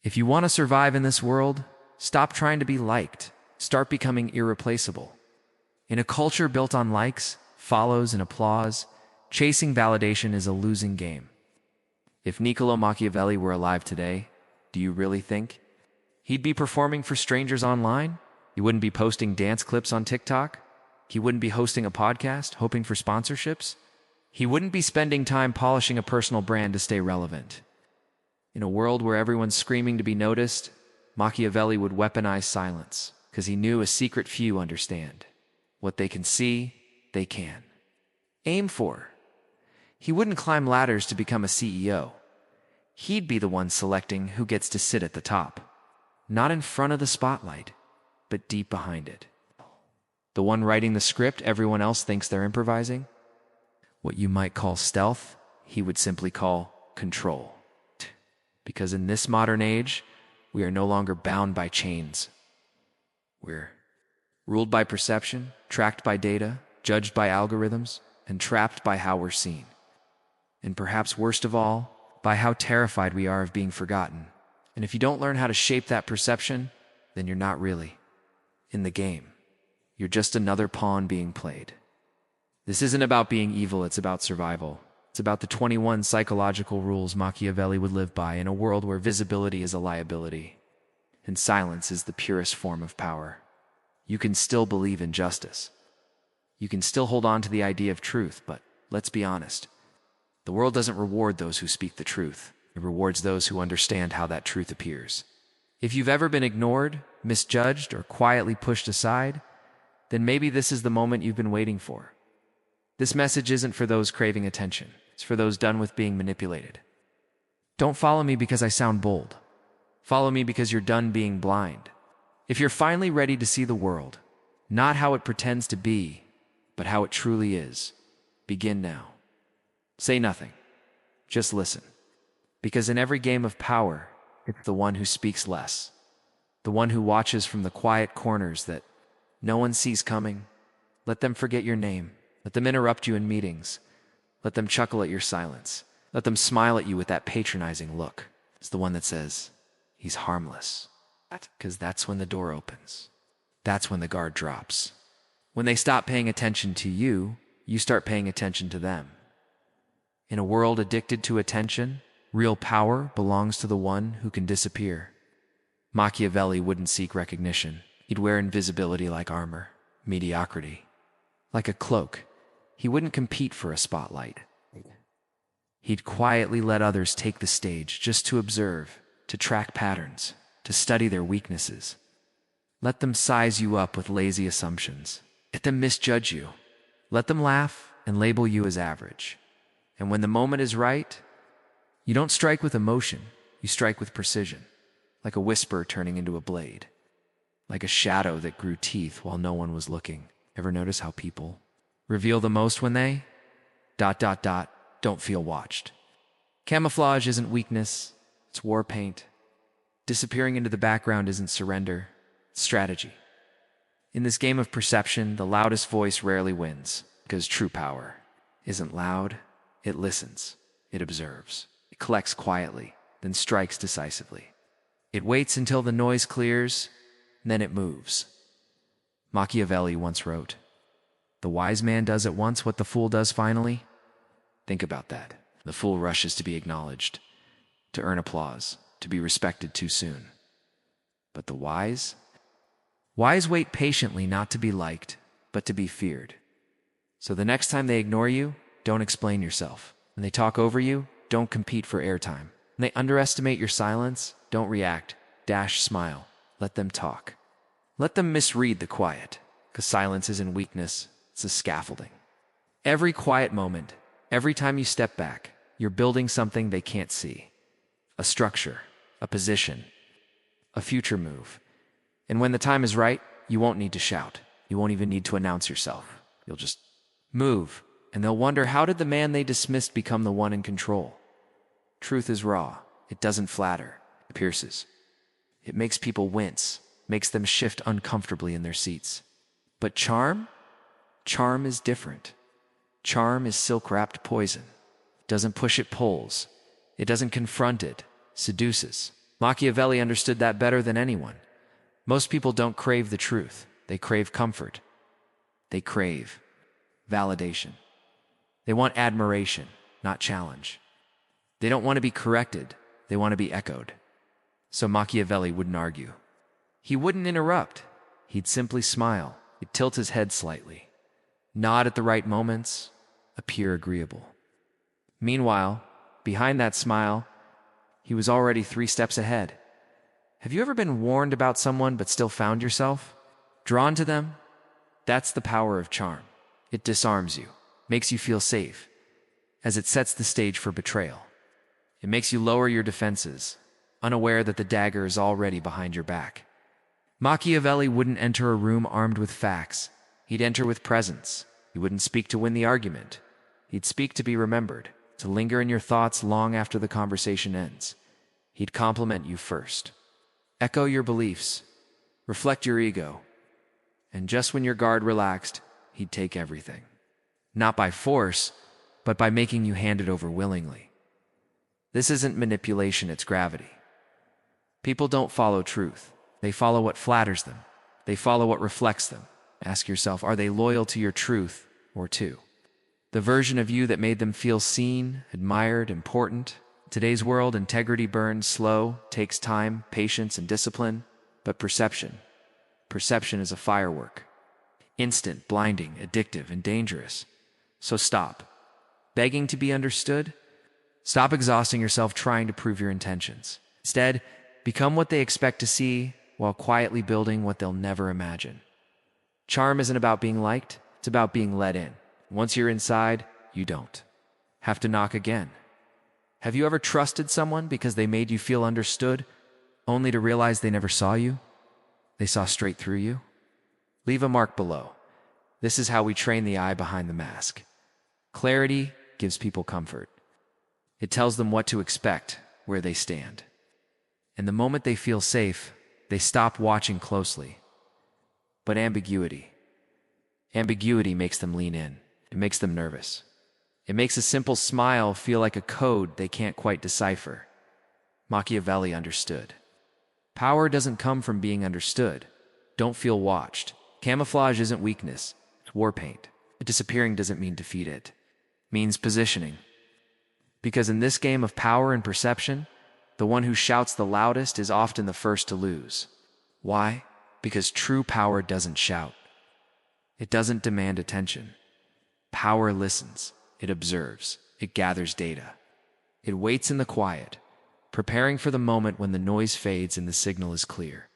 If you want to survive in this world, stop trying to be liked. Start becoming irreplaceable. In a culture built on likes, follows, and applause, chasing validation is a losing game. If Niccolo Machiavelli were alive today, do you really think he'd be performing for strangers online? He wouldn't be posting dance clips on TikTok? He wouldn't be hosting a podcast, hoping for sponsorships? He wouldn't be spending time polishing a personal brand to stay relevant. In a world where everyone's screaming to be noticed, Machiavelli would weaponize silence, because he knew a secret few understand. What they can see, they can aim for. He wouldn't climb ladders to become a CEO. He'd be the one selecting who gets to sit at the top, not in front of the spotlight, but deep behind it. The one writing the script everyone else thinks they're improvising? What you might call stealth, he would simply call control. Because in this modern age, we are no longer bound by chains. We're ruled by perception, tracked by data, judged by algorithms, and trapped by how we're seen. And perhaps worst of all, by how terrified we are of being forgotten. And if you don't learn how to shape that perception, then you're not really in the game. You're just another pawn being played. This isn't about being evil, it's about survival. It's about the 21 psychological rules Machiavelli would live by in a world where visibility is a liability, and silence is the purest form of power. You can still believe in justice. You can still hold on to the idea of truth, but let's be honest. The world doesn't reward those who speak the truth. It rewards those who understand how that truth appears. If you've ever been ignored, misjudged, or quietly pushed aside, then maybe this is the moment you've been waiting for. This message isn't for those craving attention. It's for those done with being manipulated. Don't follow me because I sound bold. Follow me because you're done being blind. If you're finally ready to see the world, not how it pretends to be, but how it truly is, begin now. Say nothing. Just listen. Because in every game of power, it's the one who speaks less, the one who watches from the quiet corners that no one sees coming. Let them forget your name. Let them interrupt you in meetings. Let them chuckle at your silence. Let them smile at you with that patronizing look. It's the one that says, he's harmless. Because that's when the door opens. That's when the guard drops. When they stop paying attention to you, you start paying attention to them. In a world addicted to attention, real power belongs to the one who can disappear. Machiavelli wouldn't seek recognition. He'd wear invisibility like armor, mediocrity like a cloak. He wouldn't compete for a spotlight. He'd quietly let others take the stage just to observe, to track patterns, to study their weaknesses. Let them size you up with lazy assumptions. Let them misjudge you. Let them laugh and label you as average. And when the moment is right, you don't strike with emotion, you strike with precision, like a whisper turning into a blade, like a shadow that grew teeth while no one was looking. Ever notice how people reveal the most when they ... don't feel watched? Camouflage isn't weakness, it's war paint. Disappearing into the background isn't surrender, it's strategy. In this game of perception, the loudest voice rarely wins, because true power isn't loud, it listens, it observes, it collects quietly, then strikes decisively. It waits until the noise clears, then it moves. Machiavelli once wrote, "The wise man does at once what the fool does finally." Think about that. The fool rushes to be acknowledged, to earn applause, to be respected too soon. But the wise wait patiently not to be liked, but to be feared. So the next time they ignore you, don't explain yourself. When they talk over you, don't compete for airtime. When they underestimate your silence, don't react. Smile. Let them talk. Let them misread the quiet, because silence isn't weakness, it's a scaffolding. Every quiet moment, every time you step back, you're building something they can't see. A structure, a position, a future move. And when the time is right, you won't need to shout. You won't even need to announce yourself. You'll just move, and they'll wonder, how did the man they dismissed become the one in control? Truth is raw. It doesn't flatter. It pierces. It makes people wince, makes them shift uncomfortably in their seats. But charm? Charm is different. Charm is silk-wrapped poison. It doesn't push, it pulls. It doesn't confront, it seduces. Machiavelli understood that better than anyone. Most people don't crave the truth. They crave comfort. They crave validation. They want admiration, not challenge. They don't want to be corrected. They want to be echoed. So Machiavelli wouldn't argue. He wouldn't interrupt. He'd simply smile. He'd tilt his head slightly, nod at the right moments, appear agreeable. Meanwhile, behind that smile, he was already 3 steps ahead. Have you ever been warned about someone but still found yourself drawn to them? That's the power of charm. It disarms you, makes you feel safe, as it sets the stage for betrayal. It makes you lower your defenses, unaware that the dagger is already behind your back. Machiavelli wouldn't enter a room armed with facts. He'd enter with presence. He wouldn't speak to win the argument. He'd speak to be remembered, to linger in your thoughts long after the conversation ends. He'd compliment you first, echo your beliefs, reflect your ego, and just when your guard relaxed, he'd take everything. Not by force, but by making you hand it over willingly. This isn't manipulation, it's gravity. People don't follow truth. They follow what flatters them. They follow what reflects them. Ask yourself, are they loyal to your truth or to the version of you that made them feel seen, admired, important? In today's world, integrity burns slow, takes time, patience, and discipline. But perception is a firework. Instant, blinding, addictive, and dangerous. So stop begging to be understood. Stop exhausting yourself trying to prove your intentions. Instead, become what they expect to see while quietly building what they'll never imagine. Charm isn't about being liked, it's about being let in. Once you're inside, you don't have to knock again. Have you ever trusted someone because they made you feel understood, only to realize they never saw you? They saw straight through you? Leave a mark below. This is how we train the eye behind the mask. Clarity gives people comfort. It tells them what to expect, where they stand. And the moment they feel safe, they stop watching closely. But ambiguity makes them lean in. It makes them nervous. It makes a simple smile feel like a code they can't quite decipher. Machiavelli understood. Power doesn't come from being understood. Don't feel watched. Camouflage isn't weakness, it's war paint. Disappearing doesn't mean defeat, it means positioning. Because in this game of power and perception, the one who shouts the loudest is often the first to lose. Why? Because true power doesn't shout. It doesn't demand attention. Power listens. It observes. It gathers data. It waits in the quiet, preparing for the moment when the noise fades and the signal is clear.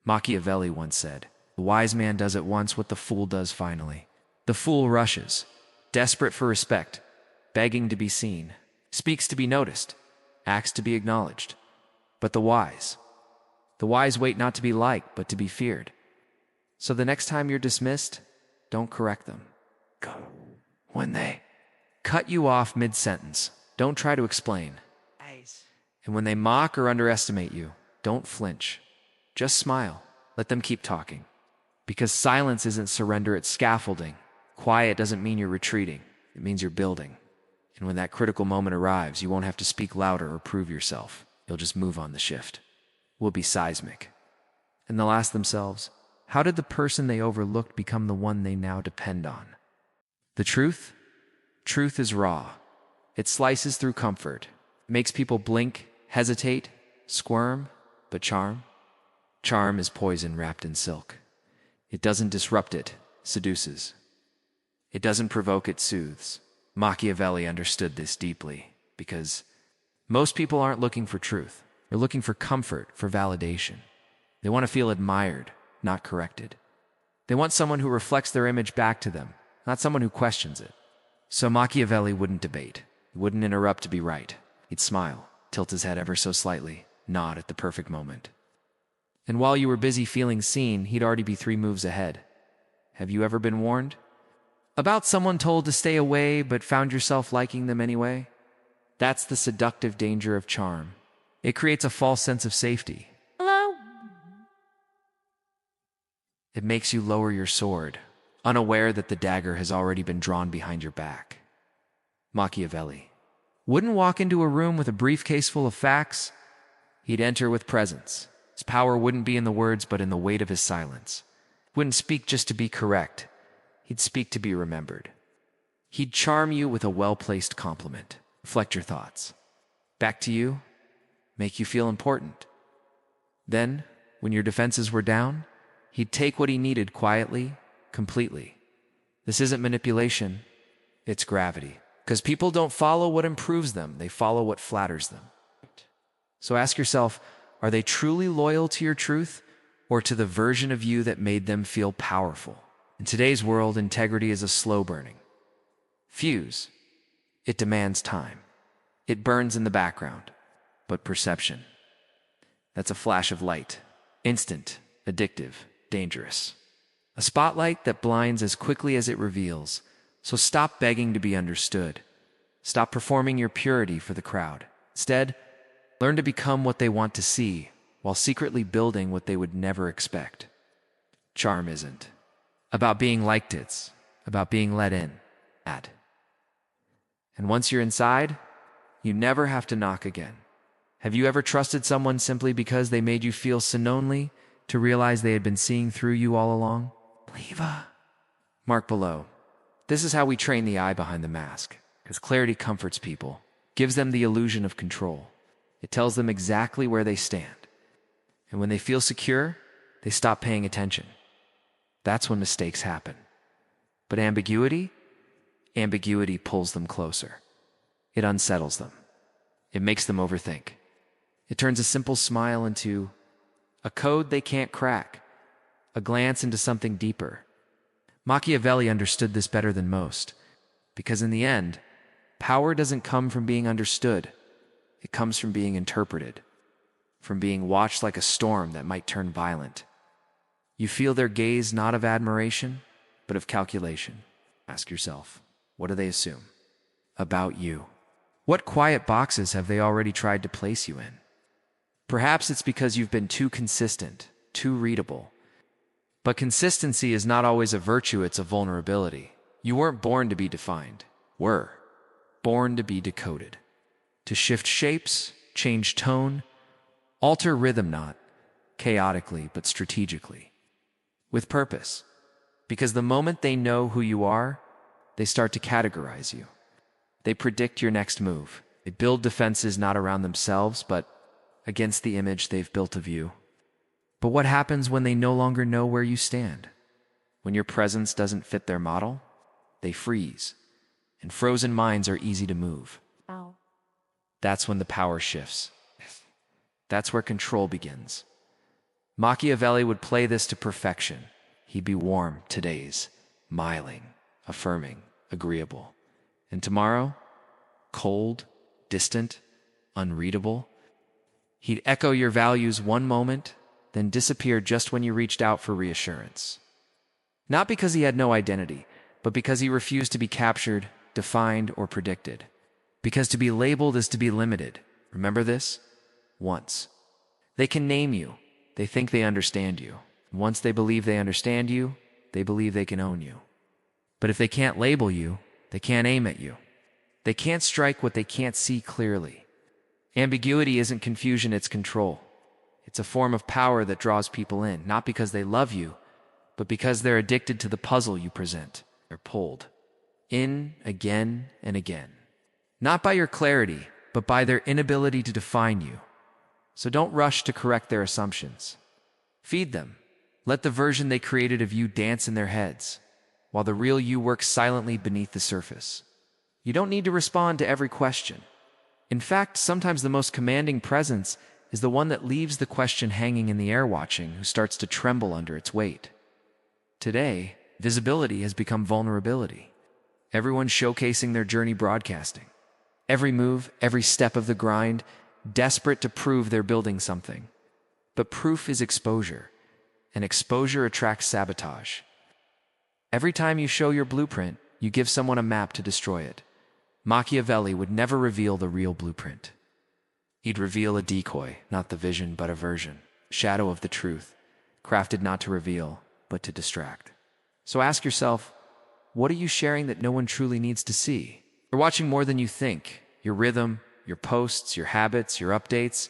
Machiavelli once said, "The wise man does at once what the fool does finally." The fool rushes, desperate for respect, begging to be seen, speaks to be noticed, acts to be acknowledged. But the wise wait not to be liked, but to be feared. So the next time you're dismissed, don't correct them. When they cut you off mid-sentence, don't try to explain. And when they mock or underestimate you, don't flinch. Just smile. Let them keep talking. Because silence isn't surrender, it's scaffolding. Quiet doesn't mean you're retreating. It means you're building. And when that critical moment arrives, you won't have to speak louder or prove yourself. You'll just move on the shift. Will be seismic. And they'll ask themselves, how did the person they overlooked become the one they now depend on? The truth? Truth is raw. It slices through comfort, makes people blink, hesitate, squirm, but charm? Charm is poison wrapped in silk. It doesn't disrupt, it seduces. It doesn't provoke, it soothes. Machiavelli understood this deeply because most people aren't looking for truth. They're looking for comfort, for validation. They want to feel admired, not corrected. They want someone who reflects their image back to them, not someone who questions it. So Machiavelli wouldn't debate. He wouldn't interrupt to be right. He'd smile, tilt his head ever so slightly, nod at the perfect moment. And while you were busy feeling seen, he'd already be 3 moves ahead. Have you ever been warned? About someone told to stay away but found yourself liking them anyway? That's the seductive danger of charm. It creates a false sense of safety. Hello? It makes you lower your sword, unaware that the dagger has already been drawn behind your back. Machiavelli wouldn't walk into a room with a briefcase full of facts, He'd enter with presence. His power wouldn't be in the words, but in the weight of his silence. He wouldn't speak just to be correct. He'd speak to be remembered. He'd charm you with a well-placed compliment, reflect your thoughts. Back to you, make you feel important. Then, when your defenses were down, he'd take what he needed quietly, completely. This isn't manipulation, it's gravity. Because people don't follow what improves them, they follow what flatters them. So ask yourself, are they truly loyal to your truth or to the version of you that made them feel powerful? In today's world, integrity is a slow burning fuse. It demands time. It burns in the background. But perception, that's a flash of light. Instant, addictive, dangerous. A spotlight that blinds as quickly as it reveals. So stop begging to be understood. Stop performing your purity for the crowd. Instead, learn to become what they want to see while secretly building what they would never expect. Charm isn't about being liked, it's about being let in. And once you're inside, you never have to knock again. Have you ever trusted someone simply because they made you feel so lonely to realize they had been seeing through you all along? Leave a mark below. This is how we train the eye behind the mask, because clarity comforts people, gives them the illusion of control. It tells them exactly where they stand. And when they feel secure, they stop paying attention. That's when mistakes happen. But ambiguity pulls them closer. It unsettles them. It makes them overthink. It turns a simple smile into a code they can't crack, a glance into something deeper. Machiavelli understood this better than most, because in the end, power doesn't come from being understood. It comes from being interpreted, from being watched like a storm that might turn violent. You feel their gaze not of admiration, but of calculation. Ask yourself, what do they assume about you? What quiet boxes have they already tried to place you in? Perhaps it's because you've been too consistent, too readable. But consistency is not always a virtue, it's a vulnerability. You weren't born to be defined. Were born to be decoded. To shift shapes, change tone, alter rhythm, not chaotically, but strategically. With purpose. Because the moment they know who you are, they start to categorize you. They predict your next move. They build defenses not around themselves, but against the image they've built of you. But what happens when they no longer know where you stand? When your presence doesn't fit their model, they freeze. And frozen minds are easy to move. Ow. That's when the power shifts. That's where control begins. Machiavelli would play this to perfection. He'd be warm today's, smiling, affirming, agreeable. And tomorrow, cold, distant, unreadable. He'd echo your values one moment, then disappear just when you reached out for reassurance. Not because he had no identity, but because he refused to be captured, defined, or predicted. Because to be labeled is to be limited. Remember this? Once. They can name you. They think they understand you. Once they believe they understand you, they believe they can own you. But if they can't label you, they can't aim at you. They can't strike what they can't see clearly. Ambiguity isn't confusion, it's control. It's a form of power that draws people in, not because they love you, but because they're addicted to the puzzle you present. They're pulled in again and again. Not by your clarity, but by their inability to define you. So don't rush to correct their assumptions. Feed them. Let the version they created of you dance in their heads, while the real you works silently beneath the surface. You don't need to respond to every question. In fact, sometimes the most commanding presence is the one that leaves the question hanging in the air, watching who starts to tremble under its weight. Today, visibility has become vulnerability. Everyone's showcasing their journey, broadcasting. Every move, every step of the grind, desperate to prove they're building something. But proof is exposure, and exposure attracts sabotage. Every time you show your blueprint, you give someone a map to destroy it. Machiavelli would never reveal the real blueprint. He'd reveal a decoy, not the vision, but a version, shadow of the truth, crafted not to reveal, but to distract. So ask yourself, what are you sharing that no one truly needs to see? You're watching more than you think. Your rhythm, your posts, your habits, your updates.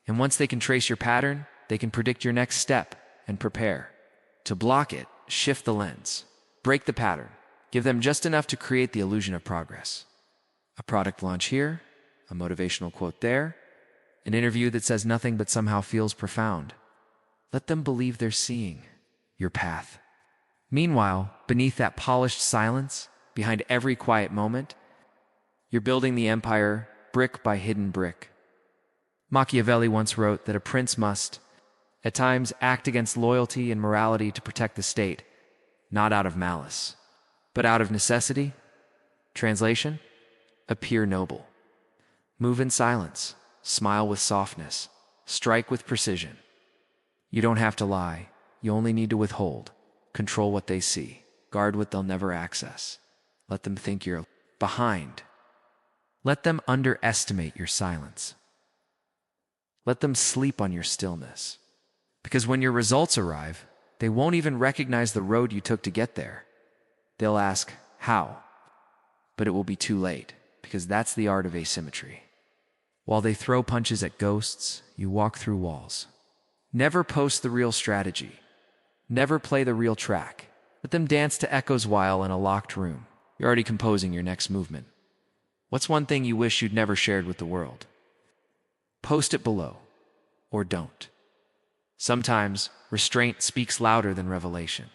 And once they can trace your pattern, they can predict your next step and prepare. To block it, shift the lens. Break the pattern. Give them just enough to create the illusion of progress. A product launch here, a motivational quote there, an interview that says nothing but somehow feels profound. Let them believe they're seeing your path. Meanwhile, beneath that polished silence, behind every quiet moment, you're building the empire brick by hidden brick. Machiavelli once wrote that a prince must, at times, act against loyalty and morality to protect the state, not out of malice, but out of necessity. Translation: appear noble. Move in silence, smile with softness, strike with precision. You don't have to lie, you only need to withhold. Control what they see, guard what they'll never access. Let them think you're behind. Let them underestimate your silence. Let them sleep on your stillness. Because when your results arrive, they won't even recognize the road you took to get there. They'll ask, how? But it will be too late, because that's the art of asymmetry. While they throw punches at ghosts, you walk through walls. Never post the real strategy. Never play the real track. Let them dance to echoes while in a locked room. You're already composing your next movement. What's one thing you wish you'd never shared with the world? Post it below, or don't. Sometimes, restraint speaks louder than revelation.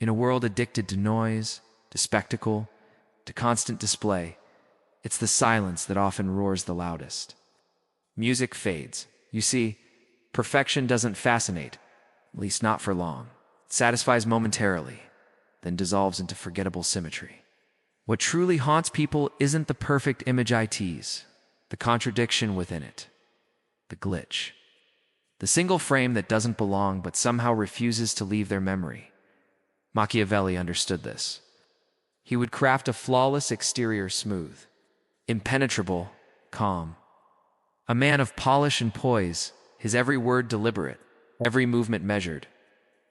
In a world addicted to noise, to spectacle, to constant display, it's the silence that often roars the loudest. Music fades. You see, perfection doesn't fascinate, at least not for long. It satisfies momentarily, then dissolves into forgettable symmetry. What truly haunts people isn't the perfect image I tease, the contradiction within it, the glitch. The single frame that doesn't belong but somehow refuses to leave their memory. Machiavelli understood this. He would craft a flawless exterior smooth, impenetrable, calm. A man of polish and poise, his every word deliberate, every movement measured.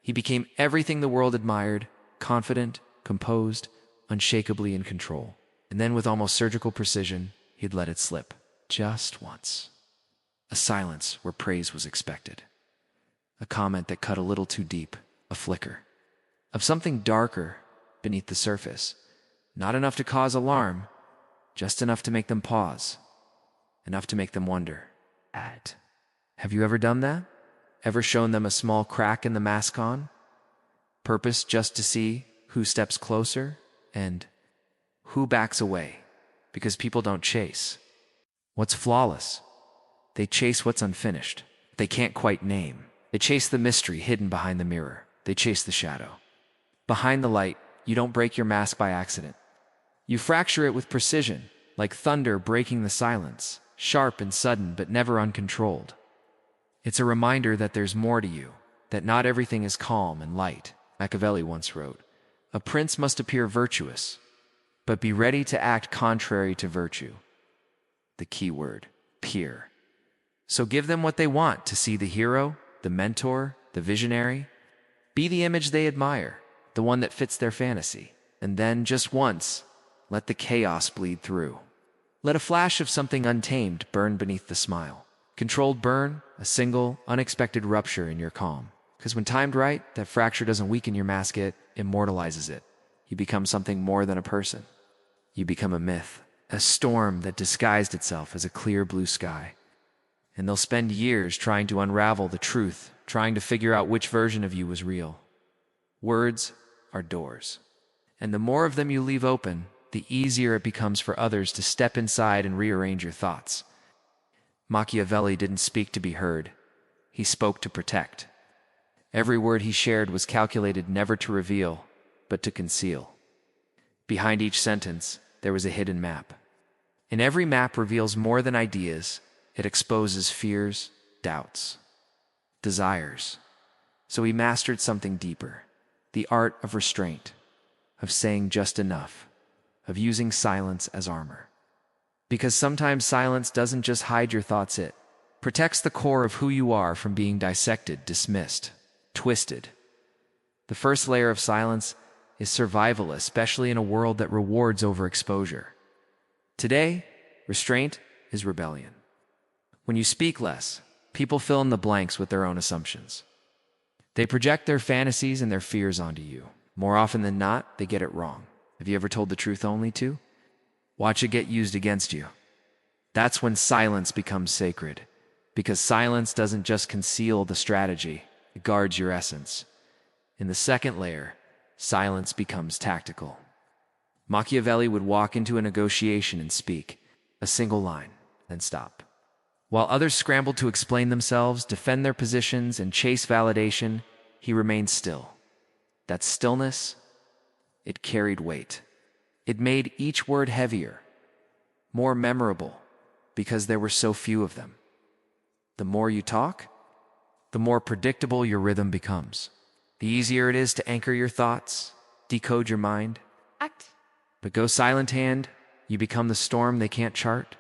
He became everything the world admired, confident, composed, unshakably in control. And then with almost surgical precision, he'd let it slip. Just once. A silence where praise was expected. A comment that cut a little too deep, a flicker. Of something darker beneath the surface. Not enough to cause alarm, just enough to make them pause. Enough to make them wonder. Have you ever done that? Ever shown them a small crack in the mask on? Purpose just to see who steps closer and who backs away, because people don't chase what's flawless. They chase what's unfinished. They can't quite name. They chase the mystery hidden behind the mirror. They chase the shadow. Behind the light, you don't break your mask by accident. You fracture it with precision, like thunder breaking the silence, sharp and sudden but never uncontrolled. It's a reminder that there's more to you, that not everything is calm and light. Machiavelli once wrote, "A prince must appear virtuous, but be ready to act contrary to virtue." The key word, peer. So give them what they want: to see the hero, the mentor, the visionary. Be the image they admire, the one that fits their fantasy. And then, just once, let the chaos bleed through. Let a flash of something untamed burn beneath the smile. Controlled burn, a single, unexpected rupture in your calm. Because when timed right, that fracture doesn't weaken your mask, it immortalizes it. You become something more than a person. You become a myth, a storm that disguised itself as a clear blue sky. And they'll spend years trying to unravel the truth, trying to figure out which version of you was real. Words are doors. And the more of them you leave open, the easier it becomes for others to step inside and rearrange your thoughts. Machiavelli didn't speak to be heard. He spoke to protect. Every word he shared was calculated never to reveal, but to conceal. Behind each sentence, there was a hidden map. And every map reveals more than ideas. It exposes fears, doubts, desires. So he mastered something deeper, the art of restraint, of saying just enough, of using silence as armor. Because sometimes silence doesn't just hide your thoughts, it protects the core of who you are from being dissected, dismissed, twisted. The first layer of silence is survival, especially in a world that rewards overexposure. Today, restraint is rebellion. When you speak less, People fill in the blanks with their own assumptions. They project their fantasies and their fears onto you. More often than not, they get it wrong. Have you ever told the truth only to? Watch it get used against you. That's when silence becomes sacred, because silence doesn't just conceal the strategy, it guards your essence. In the second layer, silence becomes tactical. Machiavelli would walk into a negotiation and speak a single line, then stop. While others scrambled to explain themselves, defend their positions, and chase validation, he remained still. That stillness, it carried weight. It made each word heavier, more memorable, because there were so few of them. The more you talk, the more predictable your rhythm becomes. The easier it is to anchor your thoughts, decode your mind. Act. But go silent hand, you become the storm they can't chart.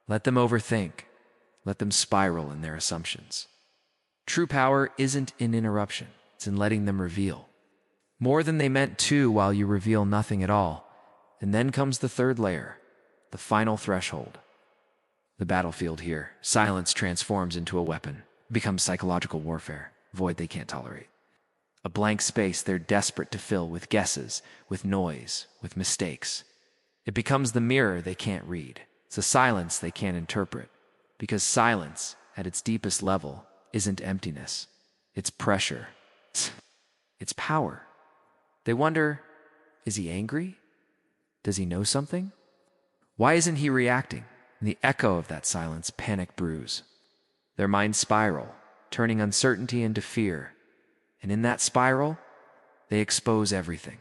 Let them overthink. Let them spiral in their assumptions. True power isn't in interruption. It's in letting them reveal more than they meant to while you reveal nothing at all. And then comes the third layer, the final threshold. The battlefield here. Silence transforms into a weapon, becomes psychological warfare, void they can't tolerate. A blank space they're desperate to fill with guesses, with noise, with mistakes. It becomes the mirror they can't read. It's a silence they can't interpret. Because silence, at its deepest level, isn't emptiness. It's pressure. It's power. They wonder, is he angry? Does he know something? Why isn't he reacting? In the echo of that silence, panic brews. Their minds spiral, turning uncertainty into fear. And in that spiral, they expose everything.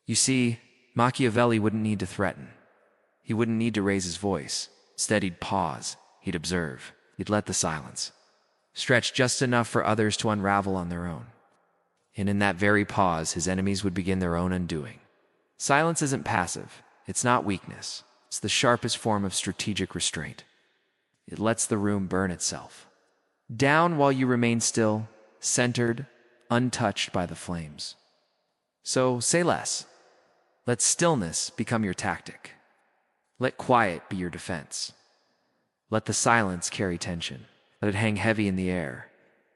You see, Machiavelli wouldn't need to threaten. He wouldn't need to raise his voice. Instead, he'd pause. He'd observe. He'd let the silence stretch just enough for others to unravel on their own. And in that very pause, his enemies would begin their own undoing. Silence isn't passive. It's not weakness. It's the sharpest form of strategic restraint. It lets the room burn itself down while you remain still, centered, untouched by the flames. So say less. Let stillness become your tactic. Let quiet be your defense. Let the silence carry tension. Let it hang heavy in the air.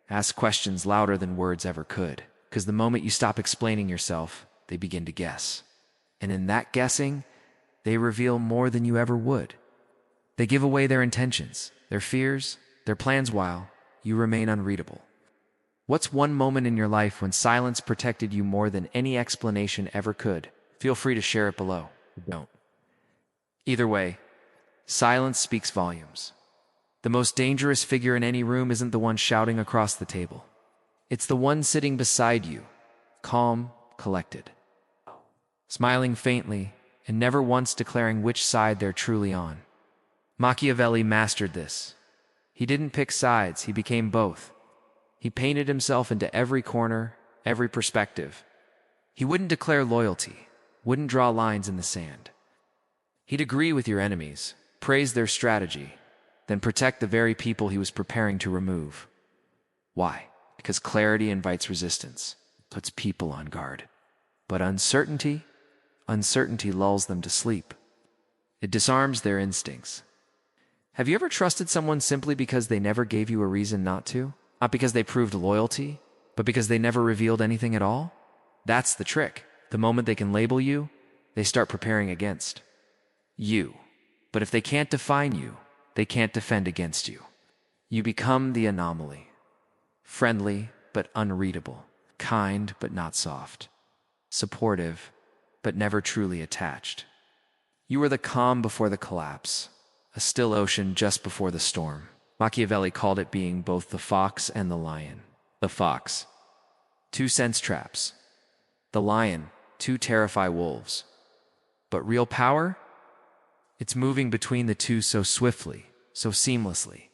Ask questions louder than words ever could, because the moment you stop explaining yourself, they begin to guess. And in that guessing, they reveal more than you ever would. They give away their intentions, their fears, their plans while you remain unreadable. What's one moment in your life when silence protected you more than any explanation ever could? Feel free to share it below. Don't. Either way, silence speaks volumes. The most dangerous figure in any room isn't the one shouting across the table. It's the one sitting beside you, calm, collected, smiling faintly, and never once declaring which side they're truly on. Machiavelli mastered this. He didn't pick sides, he became both. He painted himself into every corner, every perspective. He wouldn't declare loyalty, wouldn't draw lines in the sand. He'd agree with your enemies, praise their strategy, then protect the very people he was preparing to remove. Why? Because clarity invites resistance, puts people on guard. But uncertainty lulls them to sleep. It disarms their instincts. Have you ever trusted someone simply because they never gave you a reason not to? Not because they proved loyalty, but because they never revealed anything at all? That's the trick. The moment they can label you, they start preparing against you. But if they can't define you, they can't defend against you. You become the anomaly. Friendly, but unreadable. Kind, but not soft. Supportive, but never truly attached. You are the calm before the collapse, a still ocean just before the storm. Machiavelli called it being both the fox and the lion. The fox, 2 sense traps. The lion, 2 terrify wolves. But real power? It's moving between the two so swiftly, so seamlessly,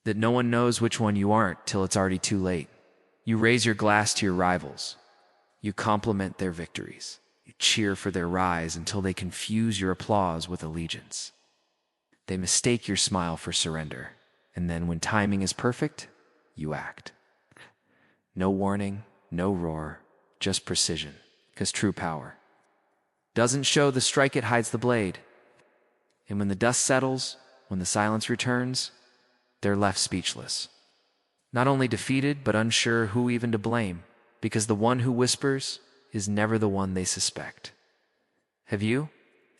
that no one knows which one you aren't till it's already too late. You raise your glass to your rivals. You compliment their victories. You cheer for their rise until they confuse your applause with allegiance. They mistake your smile for surrender, and then when timing is perfect, you act. No warning, no roar, just precision, because true power doesn't show the strike, it hides the blade. And when the dust settles, when the silence returns, they're left speechless. Not only defeated, but unsure who even to blame, because the one who whispers is never the one they suspect. Have you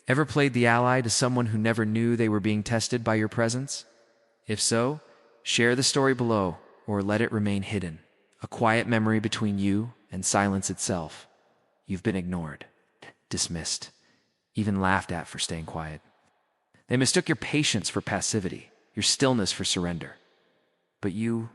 ever played the ally to someone who never knew they were being tested by your presence? If so, share the story below or let it remain hidden. A quiet memory between you and silence itself. You've been ignored, dismissed, even laughed at for staying quiet. They mistook your patience for passivity, your stillness for surrender. But you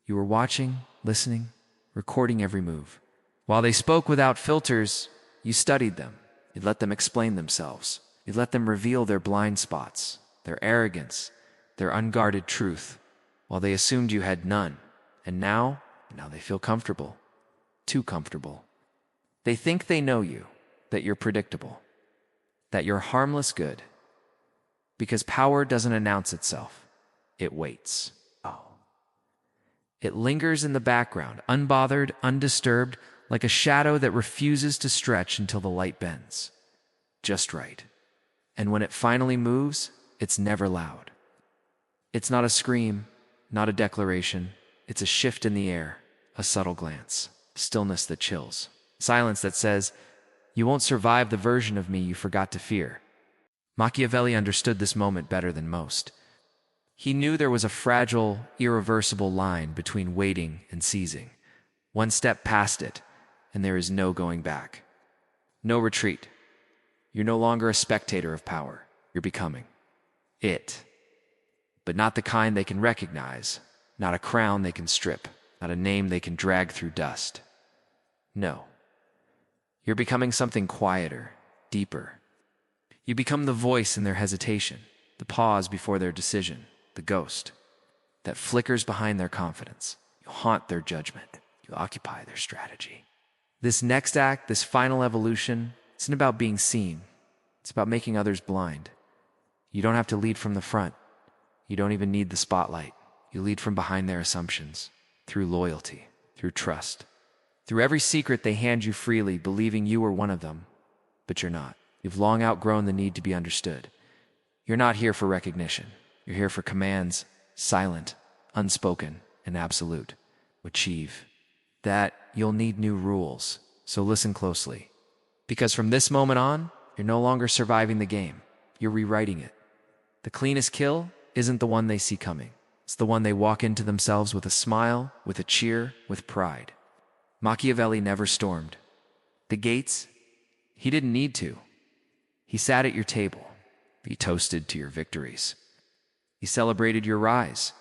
were watching, listening, recording every move. While they spoke without filters, you studied them. You let them explain themselves. You let them reveal their blind spots, their arrogance, their unguarded truth, while they assumed you had none. And now they feel comfortable, too comfortable. They think they know you, that you're predictable, that you're harmless good. Because power doesn't announce itself, it waits. It lingers in the background, unbothered, undisturbed, like a shadow that refuses to stretch until the light bends. Just right. And when it finally moves, it's never loud. It's not a scream, not a declaration. It's a shift in the air, a subtle glance, stillness that chills, silence that says, "You won't survive the version of me you forgot to fear." Machiavelli understood this moment better than most. He knew there was a fragile, irreversible line between waiting and seizing. One step past it, and there is no going back. No retreat. You're no longer a spectator of power. You're becoming it. But not the kind they can recognize, not a crown they can strip, not a name they can drag through dust. No. You're becoming something quieter, deeper. You become the voice in their hesitation, the pause before their decision, the ghost that flickers behind their confidence. You haunt their judgment. You occupy their strategy. This next act, this final evolution, isn't about being seen. It's about making others blind. You don't have to lead from the front. You don't even need the spotlight. You lead from behind their assumptions, through loyalty, through trust, through every secret they hand you freely, believing you are one of them, but you're not. You've long outgrown the need to be understood. You're not here for recognition. You're here for commands, silent, unspoken, and absolute. Achieve that, you'll need new rules, so listen closely. Because from this moment on, you're no longer surviving the game. You're rewriting it. The cleanest kill isn't the one they see coming. It's the one they walk into themselves with a smile, with a cheer, with pride. Machiavelli never stormed the gates. He didn't need to. He sat at your table. He toasted to your victories. He celebrated your rise.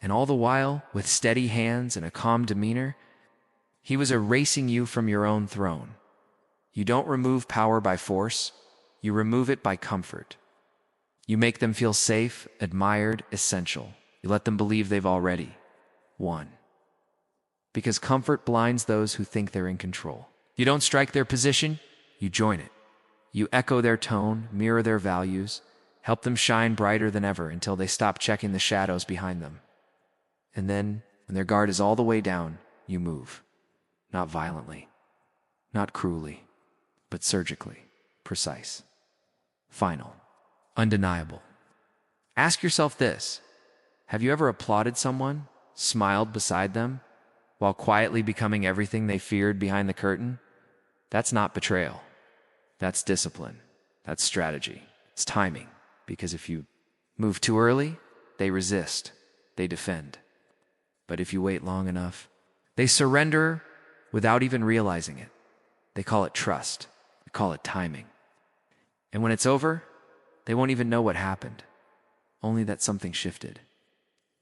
And all the while, with steady hands and a calm demeanor, he was erasing you from your own throne. You don't remove power by force. You remove it by comfort. You make them feel safe, admired, essential. You let them believe they've already won. Because comfort blinds those who think they're in control. You don't strike their position, you join it. You echo their tone, mirror their values, help them shine brighter than ever until they stop checking the shadows behind them. And then, when their guard is all the way down, you move. Not violently, not cruelly, but surgically, precise, final, undeniable. Ask yourself this: have you ever applauded someone, smiled beside them, while quietly becoming everything they feared behind the curtain? That's not betrayal. That's discipline. That's strategy. It's timing. Because if you move too early, they resist. They defend. But if you wait long enough, they surrender without even realizing it. They call it trust. They call it timing. And when it's over, they won't even know what happened. Only that something shifted.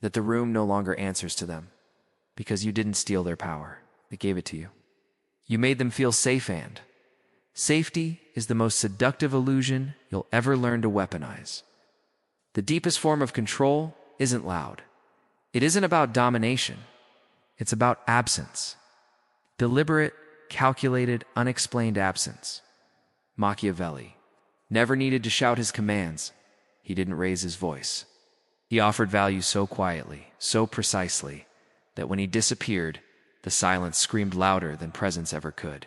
That the room no longer answers to them. Because you didn't steal their power. They gave it to you. You made them feel safe, and safety is the most seductive illusion you'll ever learn to weaponize. The deepest form of control isn't loud. It isn't about domination. It's about absence. Deliberate, calculated, unexplained absence. Machiavelli never needed to shout his commands. He didn't raise his voice. He offered value so quietly, so precisely, that when he disappeared, the silence screamed louder than presence ever could.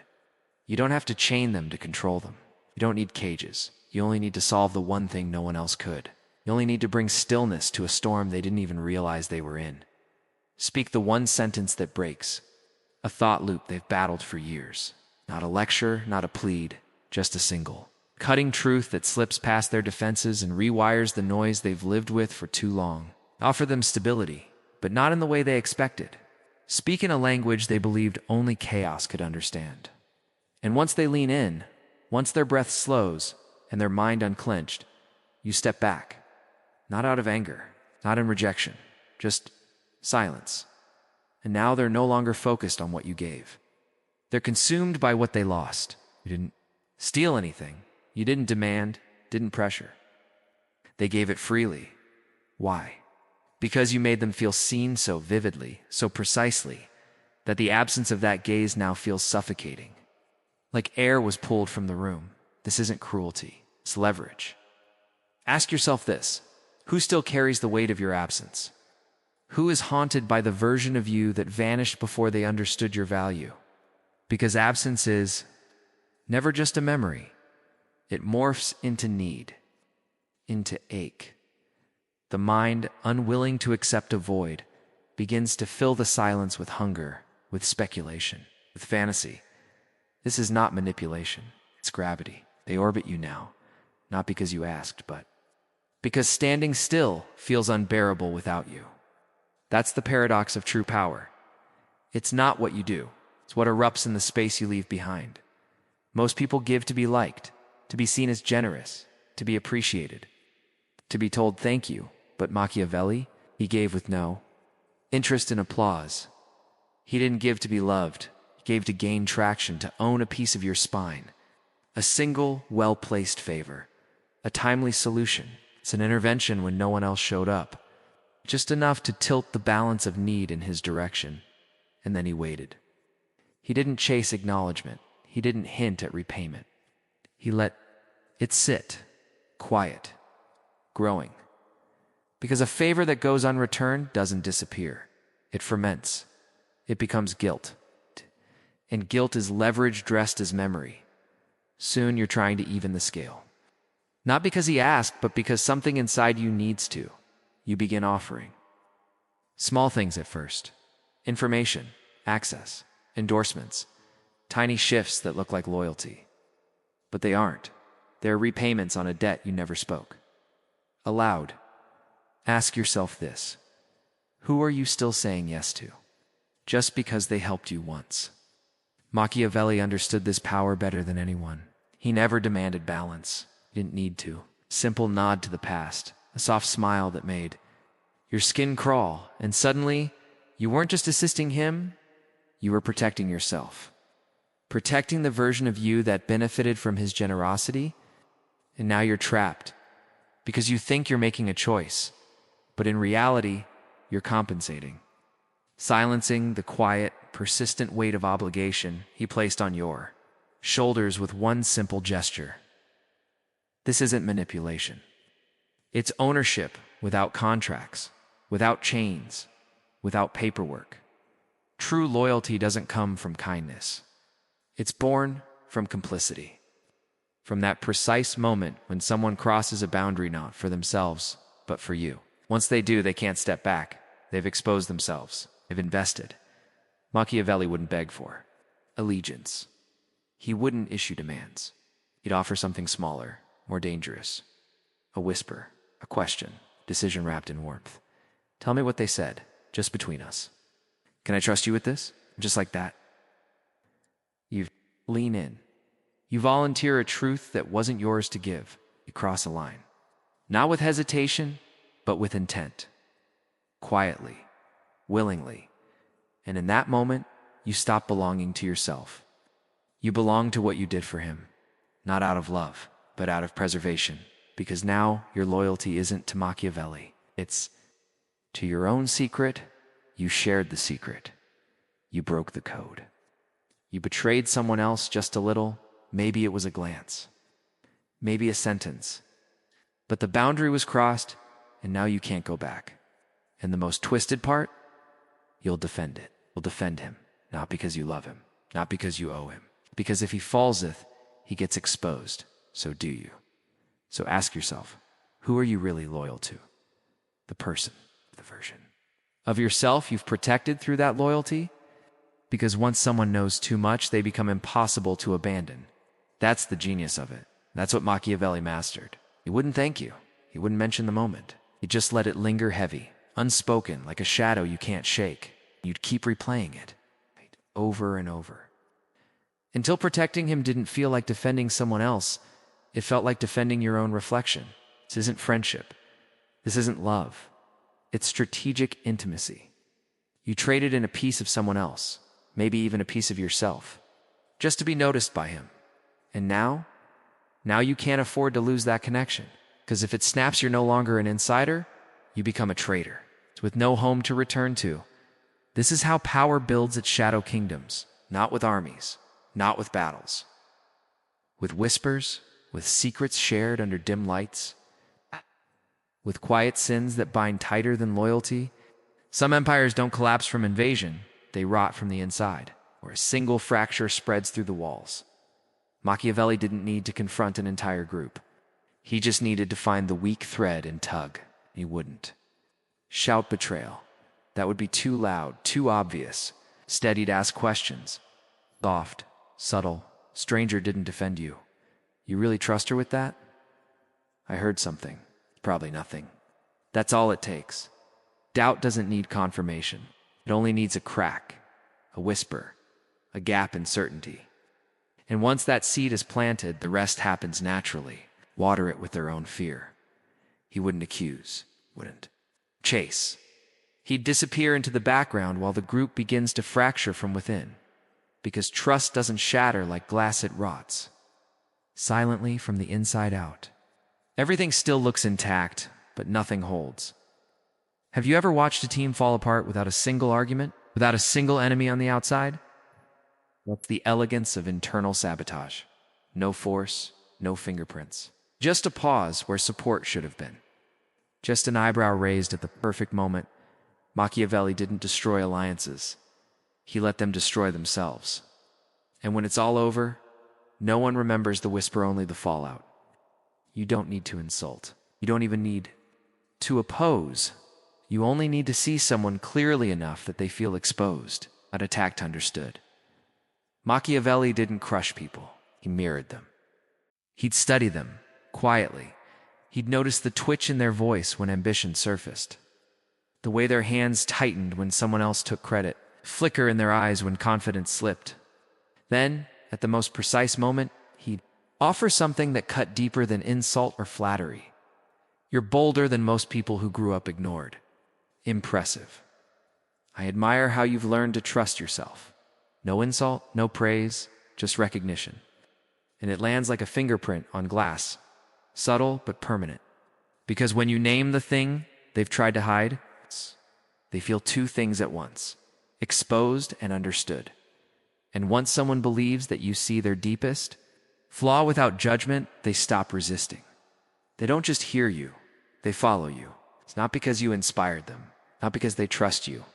You don't have to chain them to control them. You don't need cages. You only need to solve the one thing no one else could: You only need to bring stillness to a storm they didn't even realize they were in. Speak the one sentence that breaks a thought loop they've battled for years. Not a lecture, not a plead, just a single cutting truth that slips past their defenses and rewires the noise they've lived with for too long. Offer them stability, but not in the way they expected. Speak in a language they believed only chaos could understand. And once they lean in, once their breath slows and their mind unclenched, you step back. Not out of anger, not in rejection, just silence. And now they're no longer focused on what you gave. They're consumed by what they lost. You didn't steal anything. You didn't demand, didn't pressure. They gave it freely. Why? Because you made them feel seen so vividly, so precisely, that the absence of that gaze now feels suffocating. Like air was pulled from the room. This isn't cruelty, it's leverage. Ask yourself this: who still carries the weight of your absence? Who is haunted by the version of you that vanished before they understood your value? Because absence is never just a memory. It morphs into need, into ache. The mind, unwilling to accept a void, begins to fill the silence with hunger, with speculation, with fantasy. This is not manipulation, it's gravity. They orbit you now, not because you asked, but because standing still feels unbearable without you. That's the paradox of true power. It's not what you do, it's what erupts in the space you leave behind. Most people give to be liked, to be seen as generous, to be appreciated, to be told thank you. But Machiavelli, he gave with no interest in applause. He didn't give to be loved. He gave to gain traction, to own a piece of your spine. A single, well-placed favor. A timely solution. It's an intervention when no one else showed up. Just enough to tilt the balance of need in his direction. And then he waited. He didn't chase acknowledgement. He didn't hint at repayment. He let it sit, quiet, growing. Because a favor that goes unreturned doesn't disappear. It ferments. It becomes guilt. And guilt is leverage dressed as memory. Soon you're trying to even the scale. Not because he asked, but because something inside you needs to. You begin offering. Small things at first. Information, access, endorsements. Tiny shifts that look like loyalty. But they aren't. They're repayments on a debt you never spoke. Aloud. Ask yourself this: who are you still saying yes to? Just because they helped you once. Machiavelli understood this power better than anyone. He never demanded balance. He didn't need to. Simple nod to the past, a soft smile that made your skin crawl, and suddenly, you weren't just assisting him, you were protecting yourself. Protecting the version of you that benefited from his generosity, and now you're trapped because you think you're making a choice. But in reality, you're compensating. Silencing the quiet, persistent weight of obligation he placed on your shoulders with one simple gesture. This isn't manipulation. It's ownership without contracts, without chains, without paperwork. True loyalty doesn't come from kindness. It's born from complicity. From that precise moment when someone crosses a boundary not for themselves, but for you. Once they do, they can't step back. They've exposed themselves. They've invested. Machiavelli wouldn't beg for allegiance. He wouldn't issue demands. He'd offer something smaller, more dangerous. A whisper, a question, decision wrapped in warmth. Tell me what they said, just between us. Can I trust you with this? Just like that. You lean in. You volunteer a truth that wasn't yours to give. You cross a line. Not with hesitation, but with intent. Quietly, willingly. And in that moment, you stop belonging to yourself. You belong to what you did for him. Not out of love, but out of preservation. Because now your loyalty isn't to Machiavelli. It's to your own secret. You shared the secret. You broke the code. You betrayed someone else just a little. Maybe it was a glance. Maybe a sentence. But the boundary was crossed, and now you can't go back. And the most twisted part? You'll defend it. You'll defend him. Not because you love him. Not because you owe him. Because if he fallseth, he gets exposed. So do you. So ask yourself, Who are you really loyal to? The person, the version of yourself you've protected through that loyalty? Because once someone knows too much, they become impossible to abandon. That's the genius of it. That's what Machiavelli mastered. He wouldn't thank you. He wouldn't mention the moment. He'd just let it linger heavy, unspoken, like a shadow you can't shake. You'd keep replaying it, over and over. Until protecting him didn't feel like defending someone else, it felt like defending your own reflection. This isn't friendship. This isn't love. It's strategic intimacy. You traded in a piece of someone else, maybe even a piece of yourself, just to be noticed by him. And now you can't afford to lose that connection, because if it snaps, you're no longer an insider, you become a traitor, with no home to return to. This is how power builds its shadow kingdoms, not with armies, not with battles. With whispers, with secrets shared under dim lights, with quiet sins that bind tighter than loyalty. Some empires don't collapse from invasion, they rot from the inside, where a single fracture spreads through the walls. Machiavelli didn't need to confront an entire group. He just needed to find the weak thread and tug. He wouldn't shout betrayal. That would be too loud, too obvious. Instead, he'd ask questions. Soft, subtle. Stranger didn't defend you. You really trust her with that? I heard something. Probably nothing. That's all it takes. Doubt doesn't need confirmation. It only needs a crack, a whisper, a gap in certainty. And once that seed is planted, the rest happens naturally. Water it with their own fear. He wouldn't accuse, wouldn't chase. He'd disappear into the background while the group begins to fracture from within. Because trust doesn't shatter like glass, it rots. Silently from the inside out. Everything still looks intact, but nothing holds. Have you ever watched a team fall apart without a single argument? Without a single enemy on the outside? That's the elegance of internal sabotage. No force, no fingerprints. Just a pause where support should have been. Just an eyebrow raised at the perfect moment. Machiavelli didn't destroy alliances. He let them destroy themselves. And when it's all over, no one remembers the whisper, only the fallout. You don't need to insult. You don't even need to oppose. You only need to see someone clearly enough that they feel exposed, not attacked, understood. Machiavelli didn't crush people. He mirrored them. He'd study them, quietly. He'd notice the twitch in their voice when ambition surfaced. The way their hands tightened when someone else took credit. Flicker in their eyes when confidence slipped. Then, at the most precise moment, he'd offer something that cut deeper than insult or flattery. You're bolder than most people who grew up ignored. Impressive. I admire how you've learned to trust yourself. No insult, no praise, just recognition. And it lands like a fingerprint on glass. Subtle but permanent. Because when you name the thing they've tried to hide, they feel two things at once. Exposed and understood. And once someone believes that you see their deepest flaw without judgment, they stop resisting. They don't just hear you, they follow you. It's not because you inspired them, not because they trust you,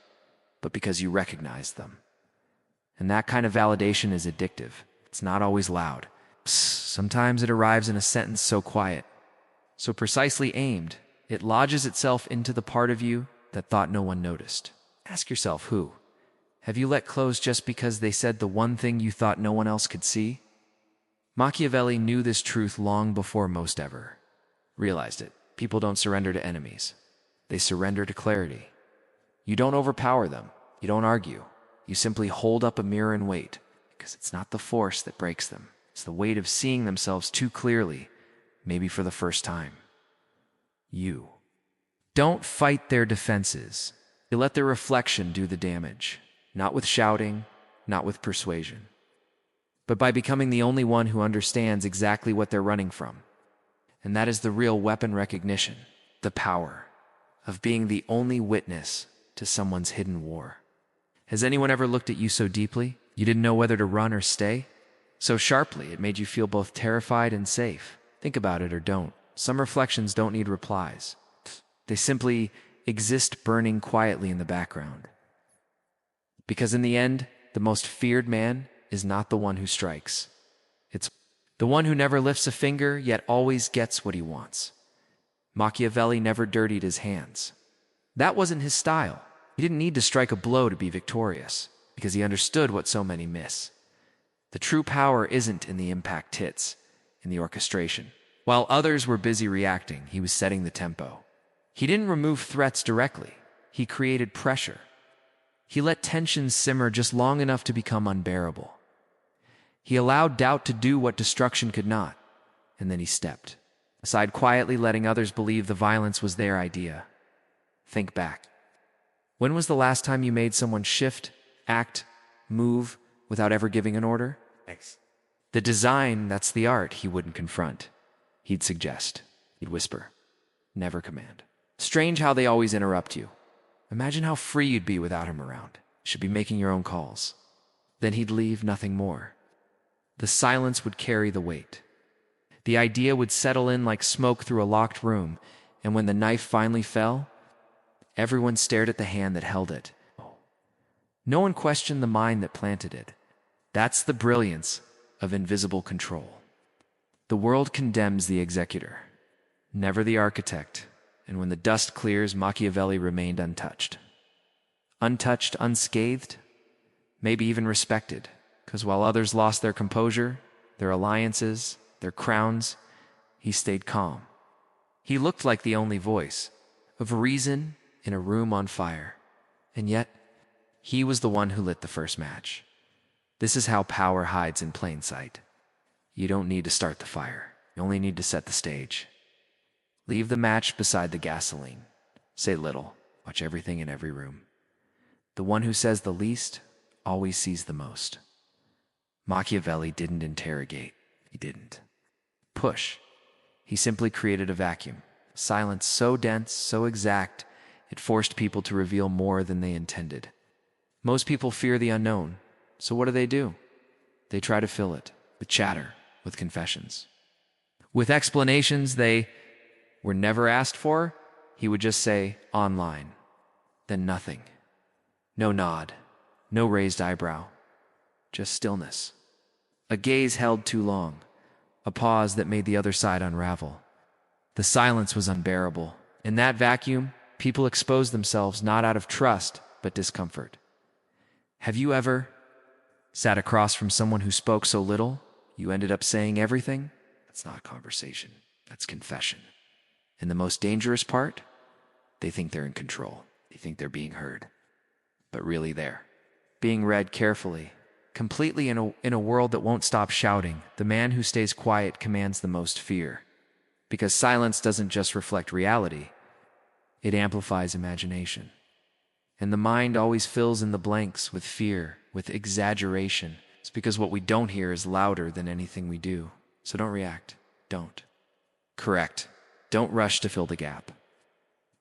but because you recognize them. And that kind of validation is addictive. It's not always loud. Sometimes it arrives in a sentence so quiet, so precisely aimed, it lodges itself into the part of you that thought no one noticed. Ask yourself who. Have you let close just because they said the one thing you thought no one else could see? Machiavelli knew this truth long before most ever realized it. People don't surrender to enemies. They surrender to clarity. You don't overpower them. You don't argue. You simply hold up a mirror and wait, because it's not the force that breaks them. It's the weight of seeing themselves too clearly, maybe for the first time. You don't fight their defenses. You let their reflection do the damage. Not with shouting, not with persuasion, but by becoming the only one who understands exactly what they're running from. And that is the real weapon: recognition, the power of being the only witness to someone's hidden war. Has anyone ever looked at you so deeply, you didn't know whether to run or stay? So sharply, it made you feel both terrified and safe. Think about it or don't. Some reflections don't need replies. They simply exist burning quietly in the background. Because in the end, the most feared man is not the one who strikes. It's the one who never lifts a finger, yet always gets what he wants. Machiavelli never dirtied his hands. That wasn't his style. He didn't need to strike a blow to be victorious, because he understood what so many miss. The true power isn't in the impact hits, in the orchestration. While others were busy reacting, he was setting the tempo. He didn't remove threats directly. He created pressure. He let tensions simmer just long enough to become unbearable. He allowed doubt to do what destruction could not, and then he stepped aside quietly, letting others believe the violence was their idea. Think back. When was the last time you made someone shift, act, move without ever giving an order? Thanks. The design, that's the art, he wouldn't confront. He'd suggest. He'd whisper. Never command. Strange how they always interrupt you. Imagine how free you'd be without him around. You should be making your own calls. Then he'd leave, nothing more. The silence would carry the weight. The idea would settle in like smoke through a locked room, and when the knife finally fell, everyone stared at the hand that held it. No one questioned the mind that planted it. That's the brilliance of invisible control. The world condemns the executor, never the architect, and when the dust clears, Machiavelli remained untouched. Untouched, unscathed, maybe even respected, because while others lost their composure, their alliances, their crowns, he stayed calm. He looked like the only voice of reason in a room on fire, and yet he was the one who lit the first match. This is how power hides in plain sight. You don't need to start the fire. You only need to set the stage. Leave the match beside the gasoline. Say little. Watch everything in every room. The one who says the least always sees the most. Machiavelli didn't interrogate. He didn't push. He simply created a vacuum. Silence so dense, so exact, it forced people to reveal more than they intended. Most people fear the unknown, so what do? They try to fill it with chatter, with confessions. With explanations they were never asked for, he would just say, online. Then nothing. No nod, no raised eyebrow, just stillness. A gaze held too long, a pause that made the other side unravel. The silence was unbearable. In that vacuum, people exposed themselves not out of trust, but discomfort. Have you ever sat across from someone who spoke so little, you ended up saying everything? That's not conversation. That's confession. And the most dangerous part? They think they're in control. They think they're being heard. But really they're being read carefully. Completely in a world that won't stop shouting, the man who stays quiet commands the most fear. Because silence doesn't just reflect reality, it amplifies imagination. And the mind always fills in the blanks with fear, with exaggeration. It's because what we don't hear is louder than anything we do. So don't react. Don't. Correct. Don't rush to fill the gap.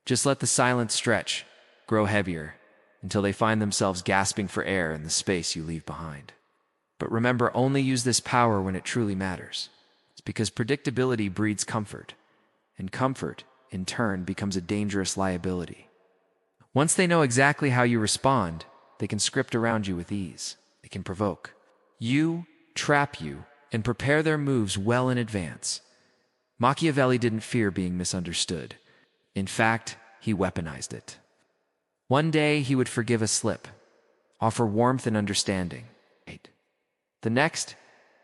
Just let the silence stretch, grow heavier, until they find themselves gasping for air in the space you leave behind. But remember, only use this power when it truly matters. It's because predictability breeds comfort, and comfort, in turn, becomes a dangerous liability. Once they know exactly how you respond, they can script around you with ease. They can provoke you, trap you, and prepare their moves well in advance. Machiavelli didn't fear being misunderstood. In fact, he weaponized it. One day he would forgive a slip, offer warmth and understanding. The next,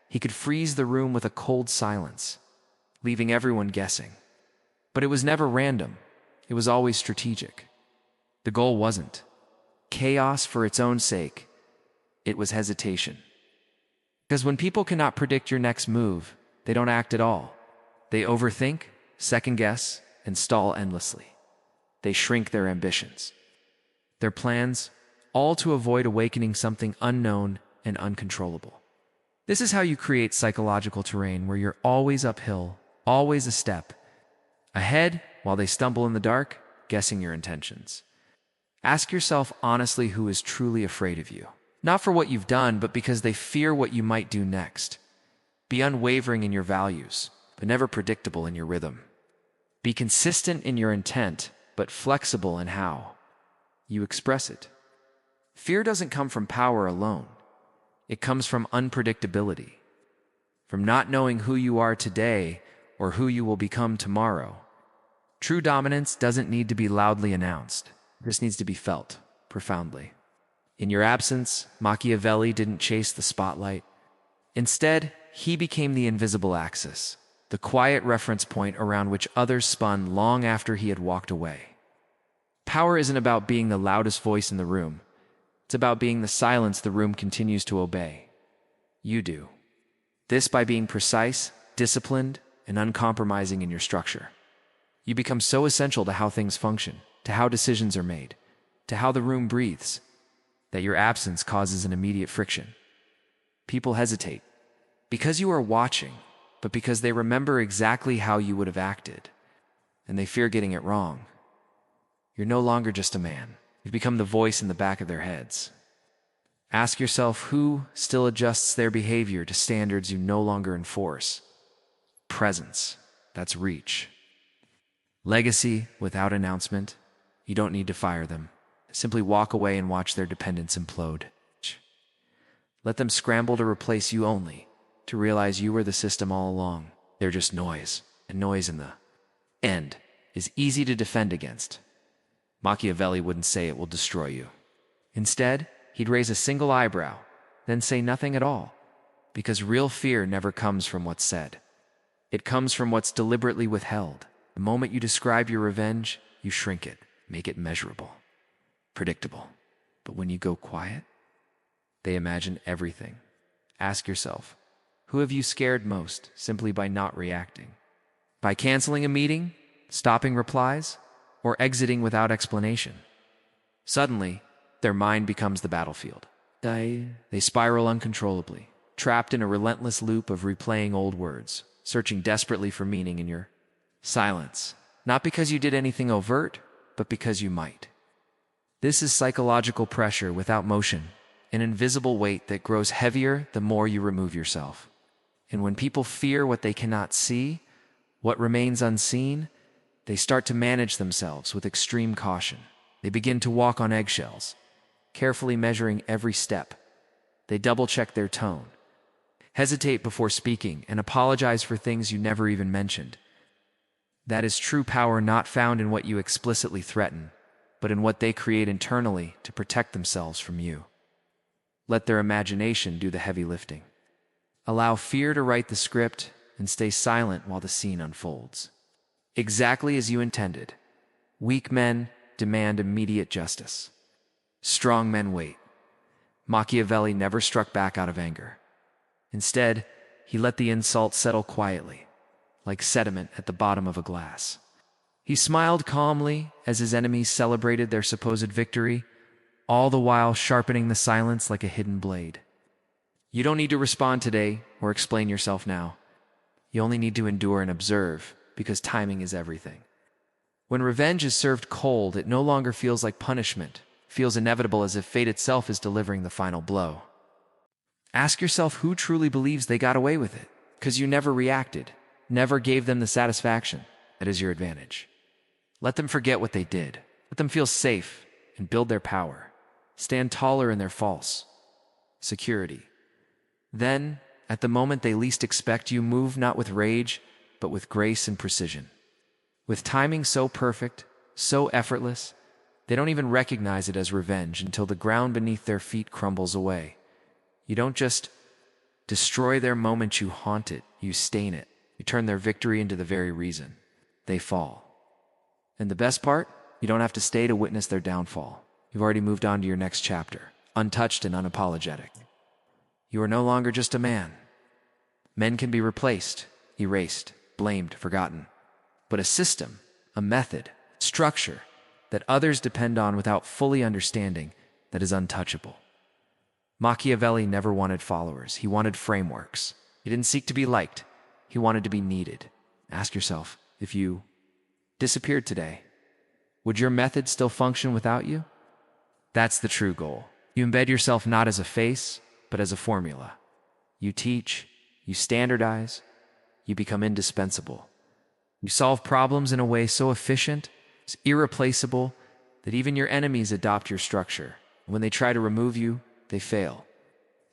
he could freeze the room with a cold silence, leaving everyone guessing. But it was never random. It was always strategic. The goal wasn't chaos for its own sake. It was hesitation. Because when people cannot predict your next move, they don't act at all. They overthink, second-guess, and stall endlessly. They shrink their ambitions, their plans, all to avoid awakening something unknown and uncontrollable. This is how you create psychological terrain where you're always uphill, always a step ahead while they stumble in the dark, guessing your intentions. Ask yourself honestly who is truly afraid of you. Not for what you've done, but because they fear what you might do next. Be unwavering in your values, but never predictable in your rhythm. Be consistent in your intent, but flexible in how you express it. Fear doesn't come from power alone. It comes from unpredictability, from not knowing who you are today or who you will become tomorrow. True dominance doesn't need to be loudly announced. It just needs to be felt profoundly. In your absence, Machiavelli didn't chase the spotlight. Instead, he became the invisible axis, the quiet reference point around which others spun long after he had walked away. Power isn't about being the loudest voice in the room. It's about being the silence the room continues to obey. You do. This by being precise, disciplined, and uncompromising in your structure. You become so essential to how things function, to how decisions are made, to how the room breathes, that your absence causes an immediate friction. People hesitate, because you are watching, but because they remember exactly how you would have acted, and they fear getting it wrong. You're no longer just a man. You've become the voice in the back of their heads. Ask yourself who still adjusts their behavior to standards you no longer enforce. Presence, that's reach. Legacy without announcement, you don't need to fire them. Simply walk away and watch their dependence implode. Let them scramble to replace you only, to realize you were the system all along. They're just noise, and noise in the end is easy to defend against. Machiavelli wouldn't say it will destroy you. Instead, he'd raise a single eyebrow, then say nothing at all, because real fear never comes from what's said. It comes from what's deliberately withheld. The moment you describe your revenge, you shrink it, make it measurable, predictable. But when you go quiet, they imagine everything. Ask yourself, who have you scared most simply by not reacting? By canceling a meeting, stopping replies, or exiting without explanation? Suddenly, their mind becomes the battlefield. They spiral uncontrollably, trapped in a relentless loop of replaying old words, searching desperately for meaning in your silence. Not because you did anything overt, but because you might. This is psychological pressure without motion, an invisible weight that grows heavier the more you remove yourself. And when people fear what they cannot see, what remains unseen, they start to manage themselves with extreme caution. They begin to walk on eggshells, carefully measuring every step. They double-check their tone, hesitate before speaking, and apologize for things you never even mentioned. That is true power not found in what you explicitly threaten, but in what they create internally to protect themselves from you. Let their imagination do the heavy lifting. Allow fear to write the script and stay silent while the scene unfolds. Exactly as you intended. Weak men demand immediate justice. Strong men wait. Machiavelli never struck back out of anger. Instead, he let the insult settle quietly, like sediment at the bottom of a glass. He smiled calmly as his enemies celebrated their supposed victory, all the while sharpening the silence like a hidden blade. You don't need to respond today or explain yourself now. You only need to endure and observe, because timing is everything. When revenge is served cold, it no longer feels like punishment, feels inevitable, as if fate itself is delivering the final blow. Ask yourself who truly believes they got away with it, because you never reacted, never gave them the satisfaction that is your advantage. Let them forget what they did. Let them feel safe and build their power. Stand taller in their false security. Then, at the moment they least expect you, move not with rage, but with grace and precision. With timing so perfect, so effortless, they don't even recognize it as revenge until the ground beneath their feet crumbles away. You don't just destroy their moment, you haunt it, you stain it. You turn their victory into the very reason they fall. And the best part? You don't have to stay to witness their downfall. You've already moved on to your next chapter, untouched and unapologetic. You are no longer just a man. Men can be replaced, erased, blamed, forgotten. But a system, a method, structure that others depend on without fully understanding, that is untouchable. Machiavelli never wanted followers. He wanted frameworks. He didn't seek to be liked. He wanted to be needed. Ask yourself, if you disappeared today, would your method still function without you? That's the true goal. You embed yourself not as a face, but as a formula. You teach, you standardize, you become indispensable. You solve problems in a way so efficient, so irreplaceable, that even your enemies adopt your structure. When they try to remove you, they fail.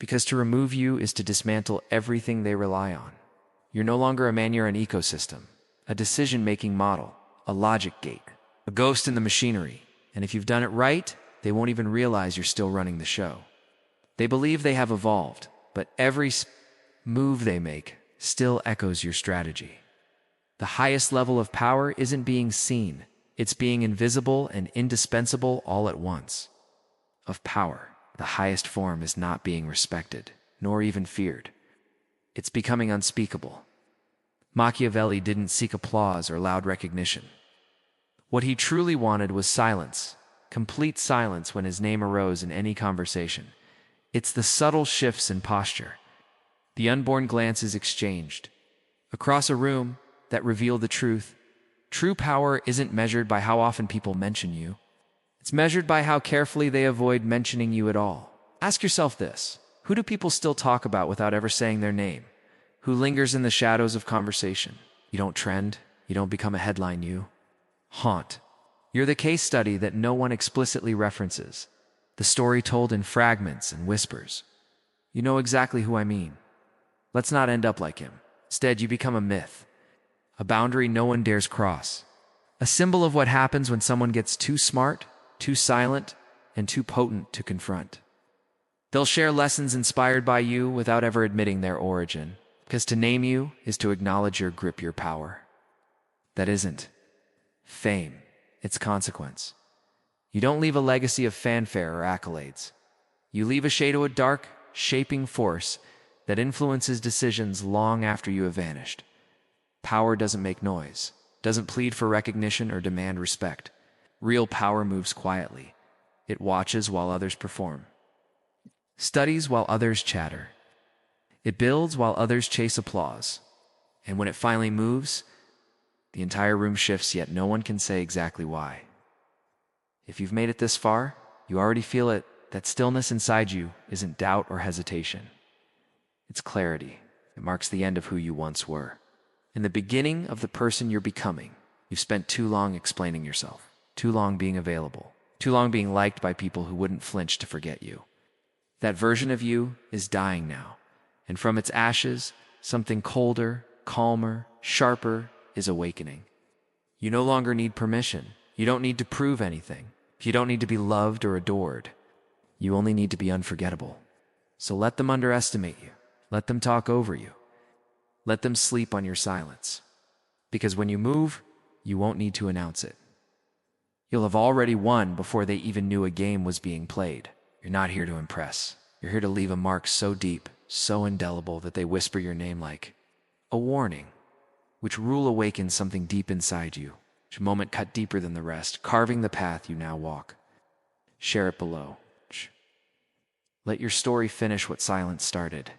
Because to remove you is to dismantle everything they rely on. You're no longer a man, you're an ecosystem, a decision-making model, a a logic gate, a ghost in the machinery. And if you've done it right, they won't even realize you're still running the show. They believe they have evolved, but every move they make still echoes your strategy. The highest level of power isn't being seen, it's being invisible and indispensable all at once. Of power, the highest form is not being respected, nor even feared. It's becoming unspeakable. Machiavelli didn't seek applause or loud recognition. What he truly wanted was silence, complete silence when his name arose in any conversation. It's the subtle shifts in posture, the unborn glances exchanged across a room that reveal the truth. True power isn't measured by how often people mention you. It's measured by how carefully they avoid mentioning you at all. Ask yourself this: who do people still talk about without ever saying their name? Who lingers in the shadows of conversation? You don't trend, you don't become a headline, you haunt. You're the case study that no one explicitly references, the story told in fragments and whispers. You know exactly who I mean. Let's not end up like him. Instead, you become a myth, a boundary no one dares cross, a symbol of what happens when someone gets too smart, too silent, and too potent to confront. They'll share lessons inspired by you without ever admitting their origin, because to name you is to acknowledge your grip, your power. That isn't fame, it's consequence. You don't leave a legacy of fanfare or accolades. You leave a shadow, a dark, shaping force that influences decisions long after you have vanished. Power doesn't make noise, doesn't plead for recognition or demand respect. Real power moves quietly. It watches while others perform, studies while others chatter. It builds while others chase applause. And when it finally moves, the entire room shifts, yet no one can say exactly why. If you've made it this far, you already feel it. That stillness inside you isn't doubt or hesitation. It's clarity. It marks the end of who you once were, and the beginning of the person you're becoming. You've spent too long explaining yourself, too long being available, too long being liked by people who wouldn't flinch to forget you. That version of you is dying now, and from its ashes, something colder, calmer, sharper is awakening. You no longer need permission. You don't need to prove anything. You don't need to be loved or adored. You only need to be unforgettable. So let them underestimate you. Let them talk over you. Let them sleep on your silence. Because when you move, you won't need to announce it. You'll have already won before they even knew a game was being played. You're not here to impress. You're here to leave a mark so deep, so indelible that they whisper your name like a warning, which rule awakens something deep inside you, which moment cut deeper than the rest, carving the path you now walk. Share it below. Let your story finish what silence started.